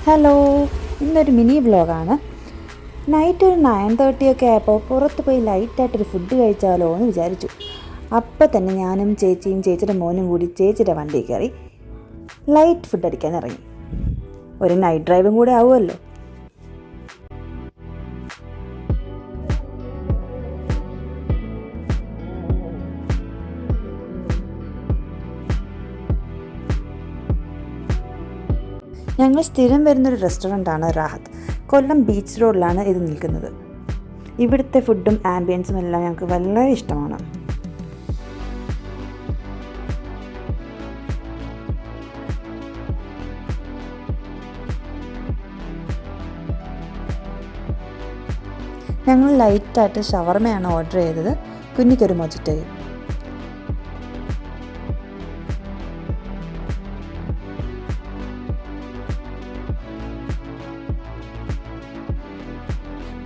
Hello, ഇന്നൊരു mini വ്ലോഗാണ്. Night ഒരു 9:30 ഒക്കെ ആയപ്പോൾ പുറത്ത് പോയി ലൈറ്റായിട്ടൊരു ഫുഡ് കഴിച്ചാലോ എന്ന് വിചാരിച്ചു. അപ്പം തന്നെ ഞാനും ചേച്ചിയും ചേച്ചിയുടെ മോനും കൂടി ചേച്ചിയുടെ വണ്ടിയിൽ കയറി ലൈറ്റ് ഫുഡ് അടിക്കാൻ ഇറങ്ങി. ഒരു നൈറ്റ് ഡ്രൈവും കൂടെ ആവുമല്ലോ. ഞങ്ങൾ സ്ഥിരം വരുന്നൊരു റെസ്റ്റോറൻറ്റാണ് റാഹത്ത്. കൊല്ലം ബീച്ച് റോഡിലാണ് ഇത് നിൽക്കുന്നത്. ഇവിടുത്തെ ഫുഡും ആംബിയൻസും എല്ലാം ഞങ്ങൾക്ക് വളരെ ഇഷ്ടമാണ്. ഞങ്ങൾ ലൈറ്റായിട്ട് ഷവർമയാണ് ഓർഡർ ചെയ്തത്, കുഞ്ഞിക്കൊരു മൊജിറ്റോയും.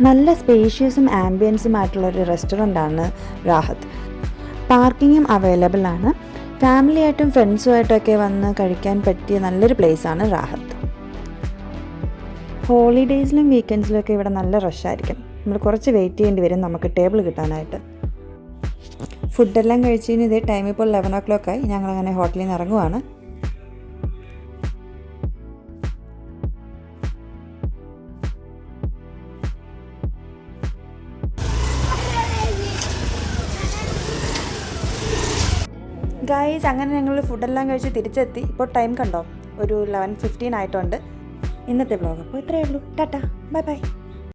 നല്ല സ്പേഷ്യസും ആംബിയൻസുമായിട്ടുള്ളൊരു റെസ്റ്റോറൻ്റാണ് റാഹത്ത്. പാർക്കിങ്ങും അവൈലബിൾ ആണ്. ഫാമിലിയായിട്ടും ഫ്രണ്ട്സുമായിട്ടൊക്കെ വന്ന് കഴിക്കാൻ പറ്റിയ നല്ലൊരു പ്ലേസാണ് റാഹത്ത്. ഹോളിഡേയ്സിലും വീക്കെൻഡ്സിലൊക്കെ ഇവിടെ നല്ല റഷായിരിക്കും. നമ്മൾ കുറച്ച് വെയിറ്റ് ചെയ്യേണ്ടി വരും നമുക്ക് ടേബിൾ കിട്ടാനായിട്ട്. ഫുഡെല്ലാം കഴിച്ചതിന് ഇതേ ടൈം ഇപ്പോൾ 11 o'clock ആയി. ഞങ്ങളങ്ങനെ ഹോട്ടലിൽ നിന്ന് ഇറങ്ങുവാണ്. ഗൈസ്, അങ്ങനെ ഞങ്ങൾ ഫുഡെല്ലാം കഴിച്ച് തിരിച്ചെത്തി. ഇപ്പോൾ ടൈം കണ്ടോ, ഒരു 11:15 ആയിട്ടുണ്ട്. ഇന്നത്തെ വ്ലോഗ് അപ്പോൾ ഇത്രയേ ഉള്ളൂ. Tata, bye bye.